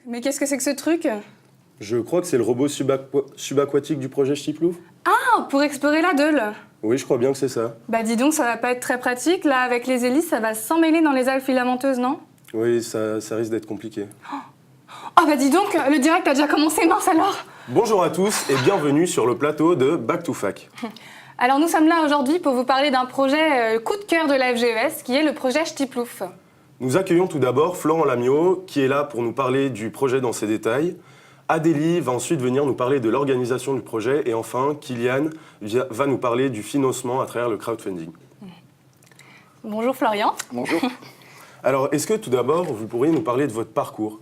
Mais qu'est-ce que c'est que ce truc? Je crois que c'est le robot subaquatique du projet Ch'tiplouf. Ah, pour explorer la Deule. Oui, je crois bien que c'est ça. Bah dis donc, ça va pas être très pratique. Là, avec les hélices, ça va s'emmêler dans les algues filamenteuses, non? Oui, ça risque d'être compliqué. Oh bah dis donc, le direct a déjà commencé, mince alors. Bonjour à tous et bienvenue sur le plateau de Back to Fac. Alors nous sommes là aujourd'hui pour vous parler d'un projet coup de cœur de la FGES, qui est le projet Ch'tiplouf. Nous accueillons tout d'abord Florent Lamiot, qui est là pour nous parler du projet dans ses détails. Adélie va ensuite venir nous parler de l'organisation du projet. Et enfin, Kylian va nous parler du financement à travers le crowdfunding. Bonjour Florian. Bonjour. Alors, est-ce que tout d'abord, vous pourriez nous parler de votre parcours ?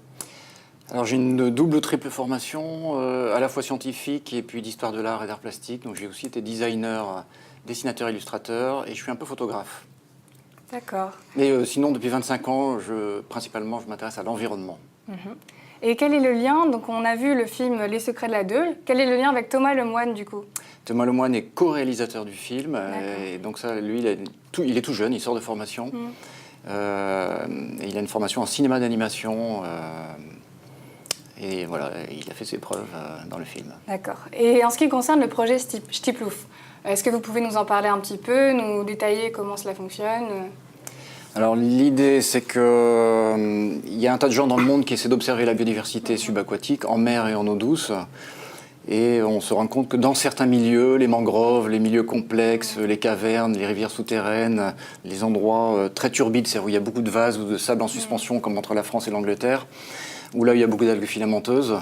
Alors j'ai une triple formation, à la fois scientifique et puis d'histoire de l'art et d'art plastique. Donc j'ai aussi été designer, dessinateur, illustrateur et je suis un peu photographe. D'accord. Mais sinon, depuis 25 ans, principalement, je m'intéresse à l'environnement. Et quel est le lien? Donc on a vu le film Les Secrets de la Deule. Quel est le lien avec Thomas Lemoine du coup? Thomas Lemoine est co-réalisateur du film. Et donc ça, lui, il est tout jeune, il sort de formation. Et il a une formation en cinéma d'animation. Et voilà, il a fait ses preuves dans le film. D'accord. Et en ce qui concerne le projet Ch'tiplouf, est-ce que vous pouvez nous en parler un petit peu, nous détailler comment cela fonctionne? Alors l'idée, c'est qu'il y a un tas de gens dans le monde qui essaient d'observer la biodiversité subaquatique, en mer et en eau douce. Et on se rend compte que dans certains milieux, les mangroves, les milieux complexes, les cavernes, les rivières souterraines, les endroits très turbides, c'est-à-dire où il y a beaucoup de vases ou de sable en suspension, comme entre la France et l'Angleterre, où là il y a beaucoup d'algues filamenteuses,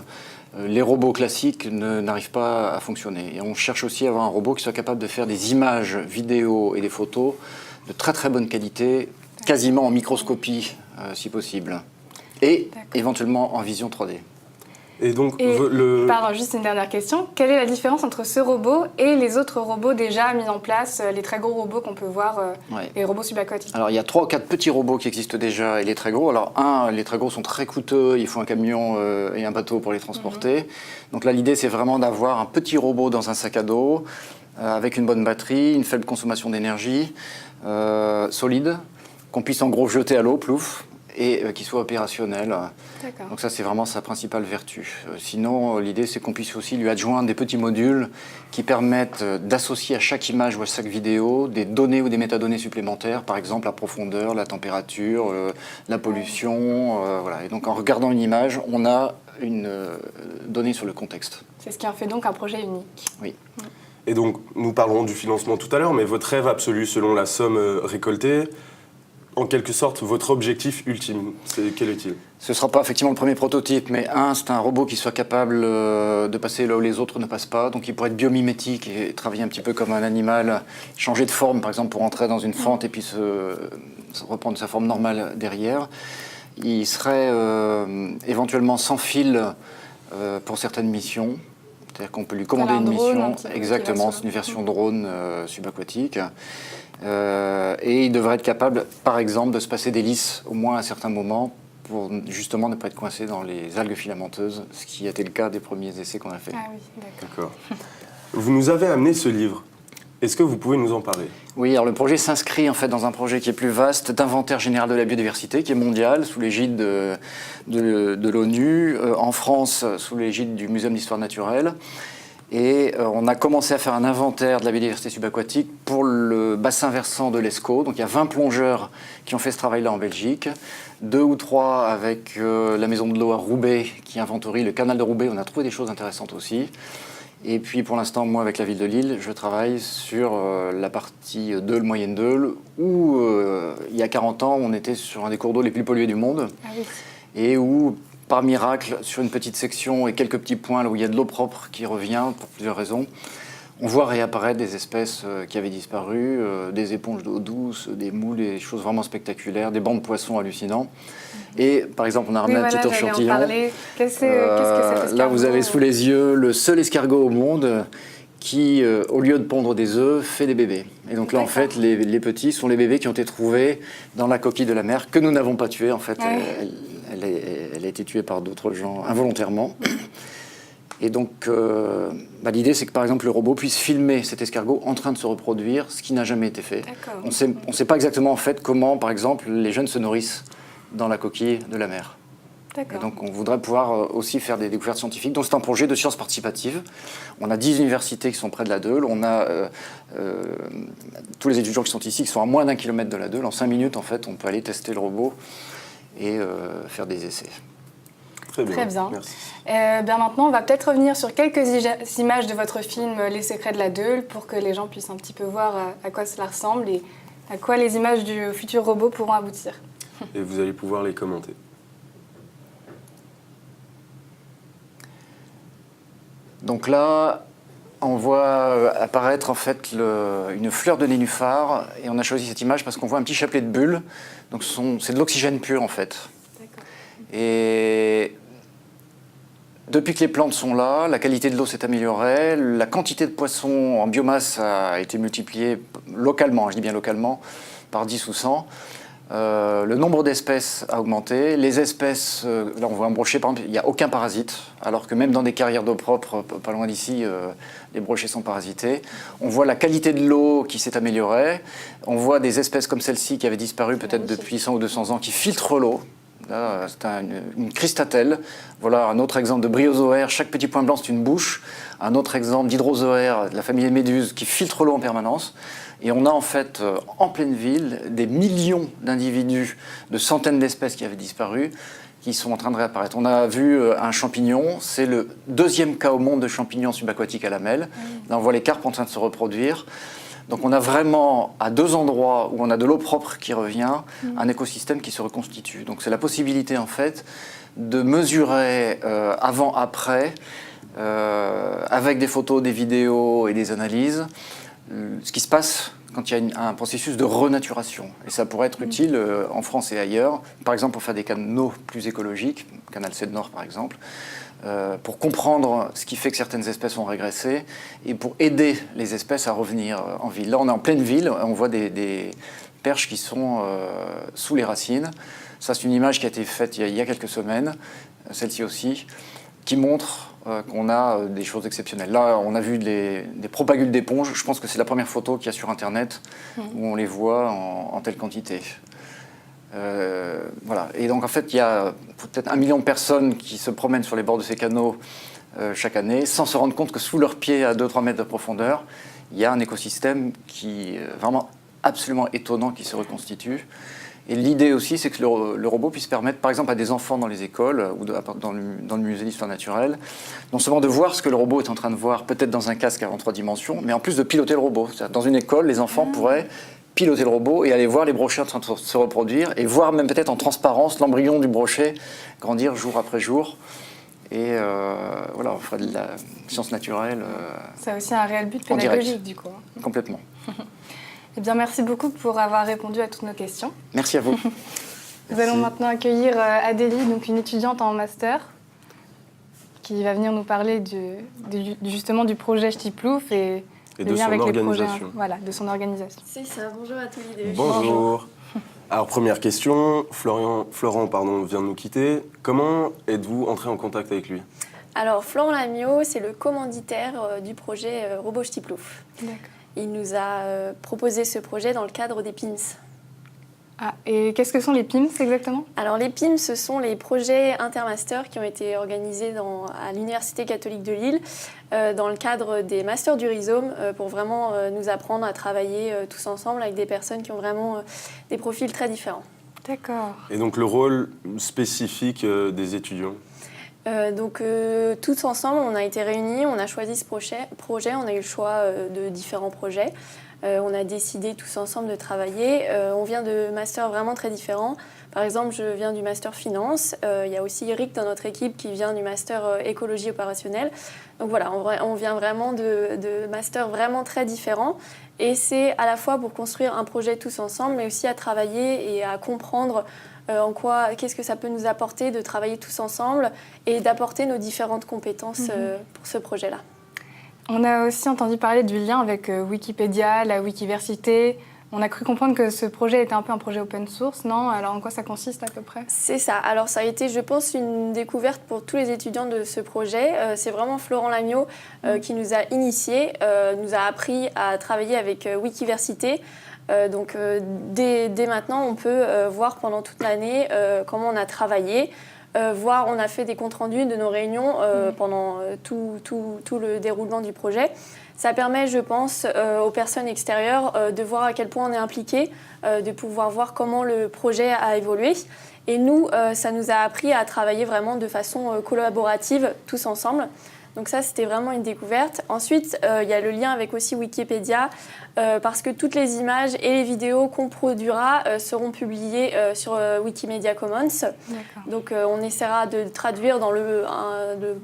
les robots classiques n'arrivent pas à fonctionner. Et on cherche aussi à avoir un robot qui soit capable de faire des images, vidéos et des photos de très très bonne qualité, quasiment en microscopie si possible, et éventuellement en vision 3D. Et donc, Pardon, juste une dernière question. Quelle est la différence entre ce robot et les autres robots déjà mis en place, les très gros robots qu'on peut voir, les robots subaquatiques? Alors, il y a 3 ou 4 petits robots qui existent déjà et les très gros. Alors, les très gros sont très coûteux, il faut un camion et un bateau pour les transporter. Donc là, l'idée, c'est vraiment d'avoir un petit robot dans un sac à dos, avec une bonne batterie, une faible consommation d'énergie, solide, qu'on puisse en gros jeter à l'eau, plouf, et qui soit opérationnel. Donc ça, c'est vraiment sa principale vertu. Sinon, l'idée, c'est qu'on puisse aussi lui adjoindre des petits modules qui permettent d'associer à chaque image ou à chaque vidéo des données ou des métadonnées supplémentaires, par exemple la profondeur, la température, la pollution. Voilà. Et donc, en regardant une image, on a une donnée sur le contexte. C'est ce qui en fait donc un projet unique. Oui. Et donc, nous parlerons du financement tout à l'heure, mais votre rêve absolu selon la somme récoltée, en quelque sorte, votre objectif ultime, quel est-il? Ce ne sera pas effectivement le premier prototype, mais c'est un robot qui soit capable de passer là où les autres ne passent pas. Donc il pourrait être biomimétique et travailler un petit peu comme un animal, changer de forme par exemple pour entrer dans une fente et puis se reprendre sa forme normale derrière. Il serait éventuellement sans fil pour certaines missions. C'est-à-dire qu'on peut lui commander une mission. Exactement, c'est une version drone subaquatique. Et il devrait être capable, par exemple, de se passer d'hélice au moins à un certain moment pour justement ne pas être coincé dans les algues filamenteuses, ce qui a été le cas des premiers essais qu'on a fait. Ah oui, d'accord. Vous nous avez amené ce livre. Est-ce que vous pouvez nous en parler? Oui, alors le projet s'inscrit en fait dans un projet qui est plus vaste d'inventaire général de la biodiversité, qui est mondial, sous l'égide de l'ONU, en France, sous l'égide du Muséum d'histoire naturelle. Et on a commencé à faire un inventaire de la biodiversité subaquatique pour le bassin versant de l'Escaut. Donc il y a 20 plongeurs qui ont fait ce travail-là en Belgique. 2 ou 3 avec la Maison de l'eau à Roubaix qui inventorie le canal de Roubaix. On a trouvé des choses intéressantes aussi. Et puis pour l'instant, moi avec la ville de Lille, je travaille sur la partie Deule, Moyenne Deule, où il y a 40 ans, on était sur un des cours d'eau les plus pollués du monde. Ah oui. Et où, par miracle, sur une petite section et quelques petits points là où il y a de l'eau propre qui revient pour plusieurs raisons, on voit réapparaître des espèces qui avaient disparu, des éponges d'eau douce, des moules, des choses vraiment spectaculaires, des bancs de poissons hallucinants. Et par exemple, on a ramené un petit échantillon. Qu'est-ce que cet escargot? Là, vous avez sous les yeux le seul escargot au monde qui, au lieu de pondre des œufs, fait des bébés. Et donc là, en fait, les petits sont les bébés qui ont été trouvés dans la coquille de la mer, que nous n'avons pas tuée. En fait, elle a été tuée par d'autres gens involontairement. Et donc, l'idée, c'est que, par exemple, le robot puisse filmer cet escargot en train de se reproduire, ce qui n'a jamais été fait. On ne sait pas exactement, en fait, comment, par exemple, les jeunes se nourrissent dans la coquille de la mer. Et donc on voudrait pouvoir aussi faire des découvertes scientifiques. Donc c'est un projet de sciences participatives. On a 10 universités qui sont près de la Deûle. On a tous les étudiants qui sont ici qui sont à moins d'1 kilomètre de la Deûle. En 5 minutes, en fait, on peut aller tester le robot et faire des essais. Très bien. Très bien. Merci. Bien maintenant, on va peut-être revenir sur quelques images de votre film Les secrets de la Deûle pour que les gens puissent un petit peu voir à quoi cela ressemble et à quoi les images du futur robot pourront aboutir. Et vous allez pouvoir les commenter. Donc là, on voit apparaître en fait une fleur de nénuphar et on a choisi cette image parce qu'on voit un petit chapelet de bulles. Donc c'est de l'oxygène pur en fait. Et depuis que les plantes sont là, la qualité de l'eau s'est améliorée, la quantité de poissons en biomasse a été multipliée localement, je dis bien localement, par 10 ou 100. Le nombre d'espèces a augmenté. Les espèces, là on voit un brochet par exemple, il n'y a aucun parasite, alors que même dans des carrières d'eau propre, pas loin d'ici, les brochets sont parasités. On voit la qualité de l'eau qui s'est améliorée. On voit des espèces comme celle-ci qui avaient disparu peut-être depuis 100 ou 200 ans, qui filtrent l'eau. Là, c'est une cristatelle. Voilà un autre exemple de bryozoaire. Chaque petit point blanc, c'est une bouche. Un autre exemple d'hydrozoaire de la famille des méduses qui filtre l'eau en permanence. Et on a en fait, en pleine ville, des millions d'individus, de centaines d'espèces qui avaient disparu, qui sont en train de réapparaître. On a vu un champignon, c'est le 2e cas au monde de champignons subaquatiques à lamelles. Là, on voit les carpes en train de se reproduire. Donc on a vraiment, à 2 endroits où on a de l'eau propre qui revient, un écosystème qui se reconstitue. Donc c'est la possibilité, en fait, de mesurer avant-après, avec des photos, des vidéos et des analyses, ce qui se passe quand il y a un processus de renaturation. Et ça pourrait être utile en France et ailleurs, par exemple pour faire des canaux plus écologiques, Canal Seine-Nord par exemple, pour comprendre ce qui fait que certaines espèces ont régressé et pour aider les espèces à revenir en ville. Là, on est en pleine ville, on voit des perches qui sont sous les racines. Ça, c'est une image qui a été faite il y a quelques semaines, celle-ci aussi, qui montre qu'on a des choses exceptionnelles. Là, on a vu des propagules d'éponges. Je pense que c'est la première photo qu'il y a sur Internet où on les voit en telle quantité. Voilà. Et donc, en fait, il y a peut-être 1 million de personnes qui se promènent sur les bords de ces canaux chaque année sans se rendre compte que sous leurs pieds, à 2-3 mètres de profondeur, il y a un écosystème qui est vraiment absolument étonnant qui se reconstitue. Et l'idée aussi, c'est que le robot puisse permettre, par exemple, à des enfants dans les écoles ou dans le musée d'histoire naturelle, non seulement de voir ce que le robot est en train de voir, peut-être dans un casque en 3 dimensions, mais en plus de piloter le robot. Dans une école, les enfants pourraient piloter le robot et aller voir les brochets en train de se reproduire et voir même peut-être en transparence l'embryon du brochet grandir jour après jour. Et voilà, on ferait de la science naturelle. Ça a aussi un réel but pédagogique, du coup. Complètement. Eh bien, merci beaucoup pour avoir répondu à toutes nos questions. Merci à vous. Nous allons maintenant accueillir Adélie, donc une étudiante en master, qui va venir nous parler justement du projet Ch'tiplouf et de lien avec les projets, voilà, de son organisation. C'est ça, bonjour à tous les deux. Bonjour. Alors, première question, Florent vient de nous quitter. Comment êtes-vous entré en contact avec lui? Alors, Florent Lamiot, c'est le commanditaire du projet Robot Ch'tiplouf. D'accord. Il nous a proposé ce projet dans le cadre des PIMS. Ah, et qu'est-ce que sont les PIMS exactement? Alors les PIMS, ce sont les projets intermasters qui ont été organisés à l'Université catholique de Lille dans le cadre des masters du rhizome pour vraiment nous apprendre à travailler tous ensemble avec des personnes qui ont vraiment des profils très différents. D'accord. Et donc le rôle spécifique des étudiants? Tous ensemble, on a été réunis, on a choisi ce projet, on a eu le choix de différents projets. On a décidé tous ensemble de travailler. On vient de masters vraiment très différents. Par exemple, je viens du master finance. Il y a aussi Eric dans notre équipe qui vient du master écologie opérationnelle. Donc voilà, on vient vraiment de masters vraiment très différents. Et c'est à la fois pour construire un projet tous ensemble, mais aussi à travailler et à comprendre qu'est-ce que ça peut nous apporter de travailler tous ensemble et d'apporter nos différentes compétences pour ce projet-là. On a aussi entendu parler du lien avec Wikipédia, la Wikiversité. On a cru comprendre que ce projet était un peu un projet open source, non? Alors en quoi ça consiste à peu près? C'est ça. Alors ça a été, je pense, une découverte pour tous les étudiants de ce projet. C'est vraiment Florent Lamiot qui nous a initiés, nous a appris à travailler avec Wikiversité. Dès maintenant, on peut voir pendant toute l'année comment on a travaillé. voire on a fait des comptes rendus de nos réunions pendant tout le déroulement du projet. Ça permet, je pense, aux personnes extérieures de voir à quel point on est impliqué, de pouvoir voir comment le projet a évolué. Et nous, ça nous a appris à travailler vraiment de façon collaborative, tous ensemble. Donc ça, c'était vraiment une découverte. Ensuite, il y a le lien avec aussi Wikipédia, parce que toutes les images et les vidéos qu'on produira seront publiées sur Wikimedia Commons. Donc on essaiera de traduire dans le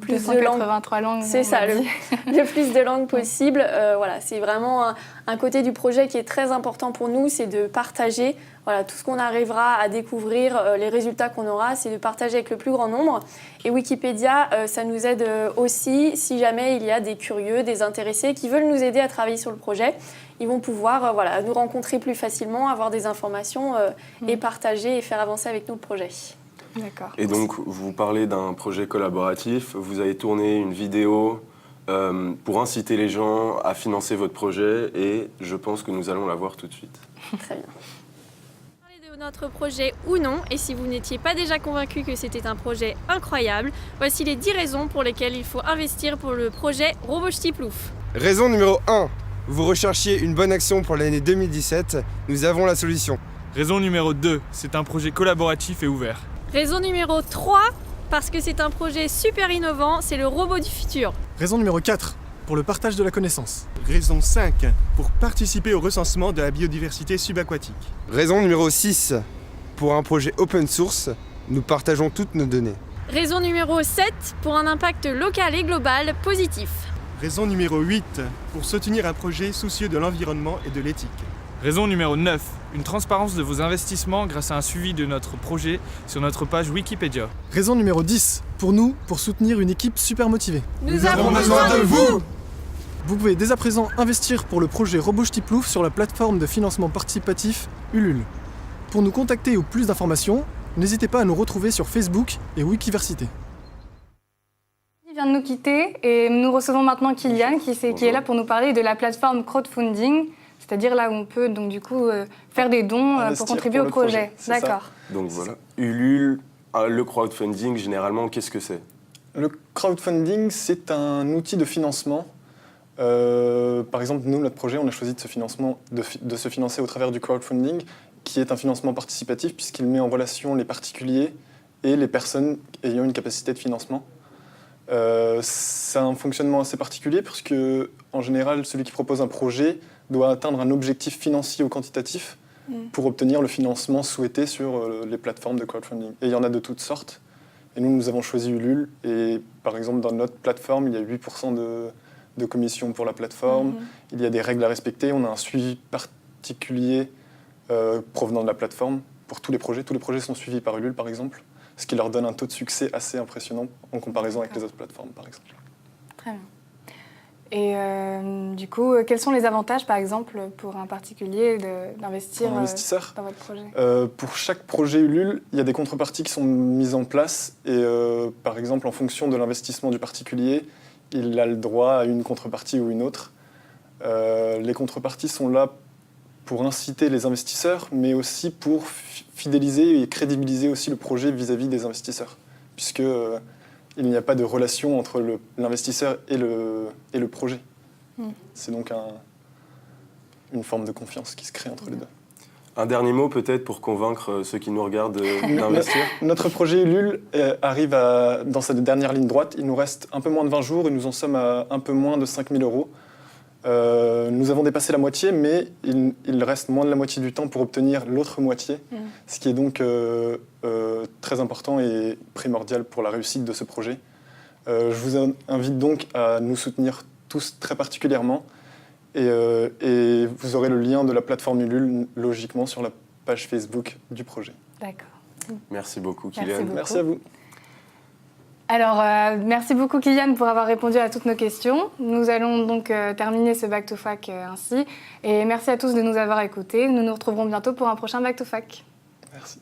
plus de langues. 283 langues. C'est ça, le plus de langues possible. Voilà, c'est vraiment un côté du projet qui est très important pour nous, c'est de partager. Voilà, tout ce qu'on arrivera à découvrir, les résultats qu'on aura, c'est de partager avec le plus grand nombre. Et Wikipédia, ça nous aide aussi si jamais il y a des curieux, des intéressés qui veulent nous aider à travailler sur le projet. Ils vont pouvoir nous rencontrer plus facilement, avoir des informations et partager et faire avancer avec nous le projet. D'accord. Et donc, vous parlez d'un projet collaboratif. Vous avez tourné une vidéo pour inciter les gens à financer votre projet et je pense que nous allons la voir tout de suite. Très bien. De notre projet ou non, et si vous n'étiez pas déjà convaincu que c'était un projet incroyable, voici les 10 raisons pour lesquelles il faut investir pour le projet Robo-Ch'ti Plouf. Raison numéro 1. Vous recherchiez une bonne action pour l'année 2017, nous avons la solution. Raison numéro 2. C'est un projet collaboratif et ouvert. Raison numéro 3, parce que c'est un projet super innovant, c'est le robot du futur. Raison numéro 4. Pour le partage de la connaissance. Raison 5. Pour participer au recensement de la biodiversité subaquatique. Raison numéro 6. Pour un projet open source, nous partageons toutes nos données. Raison numéro 7, pour un impact local et global positif. Raison numéro 8. Pour soutenir un projet soucieux de l'environnement et de l'éthique. Raison numéro 9. Une transparence de vos investissements grâce à un suivi de notre projet sur notre page Wikipédia. Raison numéro 10. Pour nous, pour soutenir une équipe super motivée. Nous avons besoin de vous. Vous pouvez dès à présent investir pour le projet Robo-Ch'ti Plouf sur la plateforme de financement participatif Ulule. Pour nous contacter ou plus d'informations, n'hésitez pas à nous retrouver sur Facebook et Wikiversité. Il vient de nous quitter et nous recevons maintenant Kylian qui est là pour nous parler de la plateforme crowdfunding, c'est-à-dire là où on peut donc du coup faire des dons pour contribuer au projet. D'accord. Donc voilà, Ulule, le crowdfunding, généralement, qu'est-ce que c'est ? Le crowdfunding, c'est un outil de financement. Par exemple, nous, notre projet, on a choisi de se financer au travers du crowdfunding, qui est un financement participatif puisqu'il met en relation les particuliers et les personnes ayant une capacité de financement. C'est un fonctionnement assez particulier puisque, en général, celui qui propose un projet doit atteindre un objectif financier ou quantitatif pour obtenir le financement souhaité sur les plateformes de crowdfunding. Et il y en a de toutes sortes. Et nous avons choisi Ulule. Et par exemple, dans notre plateforme, il y a 8% de commission pour la plateforme. Il y a des règles à respecter. On a un suivi particulier provenant de la plateforme pour tous les projets. Tous les projets sont suivis par Ulule, par exemple, ce qui leur donne un taux de succès assez impressionnant en comparaison avec les autres plateformes, par exemple. Très bien. Et du coup, quels sont les avantages, par exemple, pour un particulier d'investir dans votre projet ? Pour chaque projet Ulule, il y a des contreparties qui sont mises en place. Et par exemple, en fonction de l'investissement du particulier, il a le droit à une contrepartie ou une autre. Les contreparties sont là pour inciter les investisseurs, mais aussi pour fidéliser et crédibiliser aussi le projet vis-à-vis des investisseurs. Puisque il n'y a pas de relation entre l'investisseur et le projet. C'est donc une forme de confiance qui se crée entre les deux. Un dernier mot peut-être pour convaincre ceux qui nous regardent d'investir. Notre projet Ulule arrive dans cette dernière ligne droite. Il nous reste un peu moins de 20 jours et nous en sommes à un peu moins de 5 000 €. Nous avons dépassé la moitié, mais il reste moins de la moitié du temps pour obtenir l'autre moitié, ce qui est donc très important et primordial pour la réussite de ce projet. Je vous invite donc à nous soutenir tous très particulièrement et vous aurez le lien de la plateforme Ulule logiquement sur la page Facebook du projet. D'accord. Merci beaucoup, Kylian. Merci à vous. Alors, merci beaucoup Kylian pour avoir répondu à toutes nos questions. Nous allons donc terminer ce Back to Fac ainsi. Et merci à tous de nous avoir écoutés. Nous nous retrouverons bientôt pour un prochain Back to Fac. Merci.